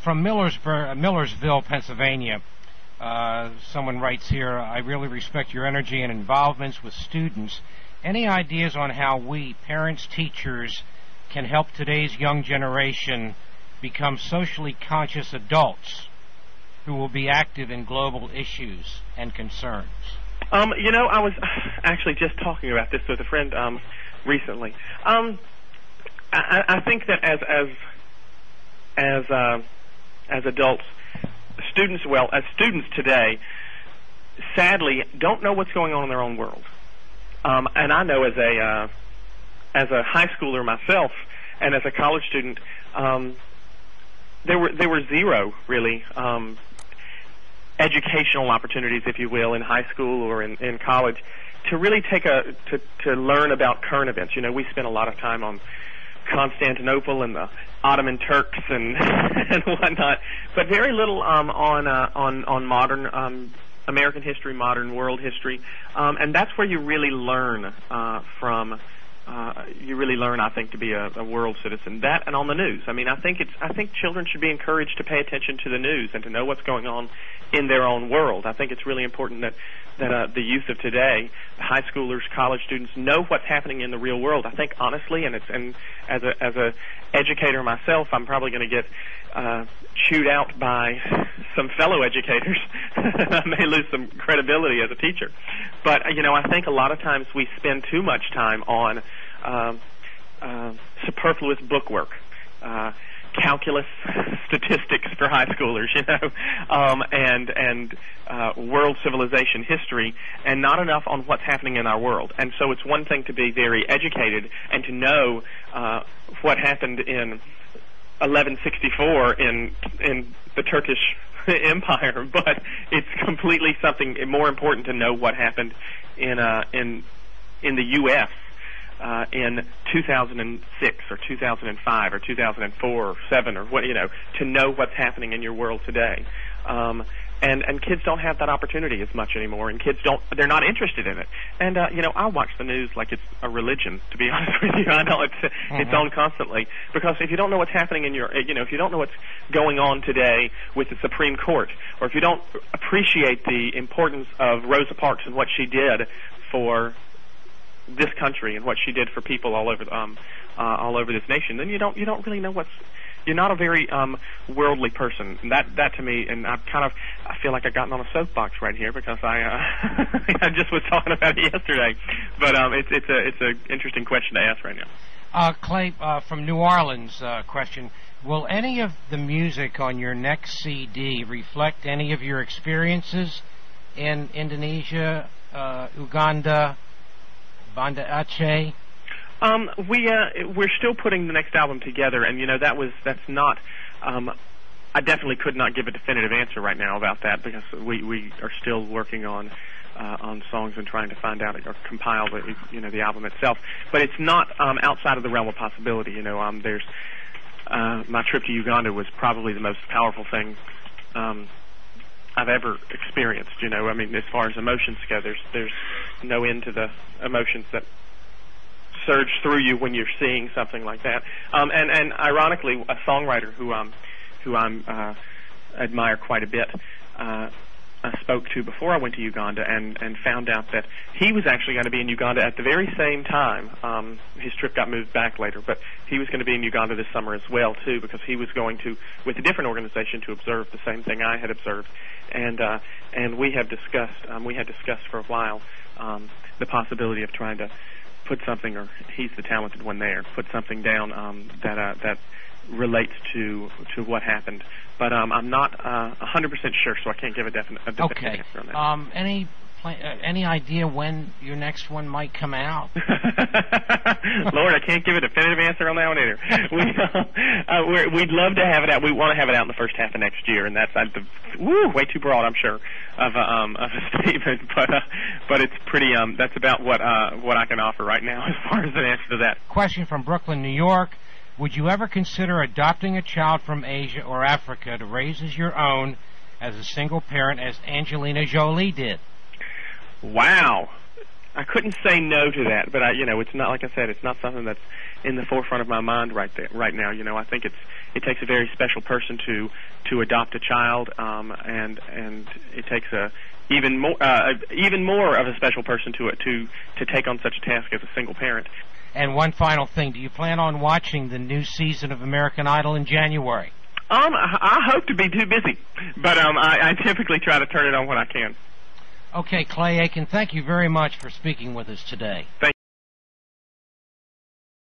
from Millersville, Pennsylvania, someone writes here, I really respect your energy and involvements with students. Any ideas on how we, parents, teachers, can help today's young generation become socially conscious adults who will be active in global issues and concerns? You know, I was actually just talking about this with a friend recently. I think that as adults, students today, sadly, don't know what's going on in their own world. And I know as a high schooler myself and as a college student, there were zero really educational opportunities, if you will, in high school or in college to really to learn about current events. You know, we spent a lot of time on Constantinople and the Ottoman Turks and and whatnot, but very little on modern American history, modern world history, and that's where you really learn from. You really learn, I think, to be a world citizen. That and on the news. I mean, I think children should be encouraged to pay attention to the news and to know what's going on in their own world. I think it's really important that the youth of today, high schoolers, college students, know what's happening in the real world. I think honestly, and as a educator myself, I'm probably going to get chewed out by some fellow educators. I may lose some credibility as a teacher, but you know, I think a lot of times we spend too much time on superfluous bookwork, calculus, statistics for high schoolers, you know, and world civilization history, and not enough on what's happening in our world. And so it's one thing to be very educated and to know what happened in 1164 in the Turkish Empire, but it's completely something more important to know what happened in the U.S. In 2006 or 2005 or 2004 or 7 or what, you know, to know what's happening in your world today. And kids don't have that opportunity as much anymore, and they're not interested in it. And you know, I watch the news like it's a religion, to be honest with you. I know it's on constantly, because if you don't know what's happening in your, you know, if you don't know what's going on today with the Supreme Court, or if you don't appreciate the importance of Rosa Parks and what she did for this country and what she did for people all over this nation, then you don't really know you're not a very worldly person. And that to me, and I feel like I've gotten on a soapbox right here because I just was talking about it yesterday. But it's an interesting question to ask right now. Clay, from New Orleans, question: will any of the music on your next CD reflect any of your experiences in Indonesia, Uganda, Banda Aceh? We're still putting the next album together, and you know, that's not. I definitely could not give a definitive answer right now about that, because we are still working on songs and trying to find out or compile the album itself. But it's not outside of the realm of possibility. You know, there's my trip to Uganda was probably the most powerful thing I've ever experienced. You know, I mean, as far as emotions go, there's no end to the emotions that surge through you when you're seeing something like that. And ironically, a songwriter who I admire quite a bit, I spoke to before I went to Uganda, and found out that he was actually going to be in Uganda at the very same time. His trip got moved back later, but he was going to be in Uganda this summer as well too, because he was going to, with a different organization, to observe the same thing I had observed. And we had discussed for a while the possibility of trying to put something, or he's the talented one there, put something down that relates to what happened. But I'm not 100% sure, so I can't give a definite answer on that. Any idea when your next one might come out? Lord, I can't give a definitive answer on that one either. We'd love to have it out. We want to have it out in the first half of next year, and that's way too broad, I'm sure, of a statement. But it's pretty. That's about what I can offer right now as far as an answer to that. Question from Brooklyn, New York. Would you ever consider adopting a child from Asia or Africa to raise as your own as a single parent, as Angelina Jolie did? Wow. I couldn't say no to that, but it's not, like I said, it's not something that's in the forefront of my mind right now. I think it takes a very special person to adopt a child, and it takes even more of a special person to take on such a task as a single parent. And one final thing, do you plan on watching the new season of American Idol in January? I hope to be too busy, but I typically try to turn it on when I can. Okay, Clay Aiken, thank you very much for speaking with us today. Thank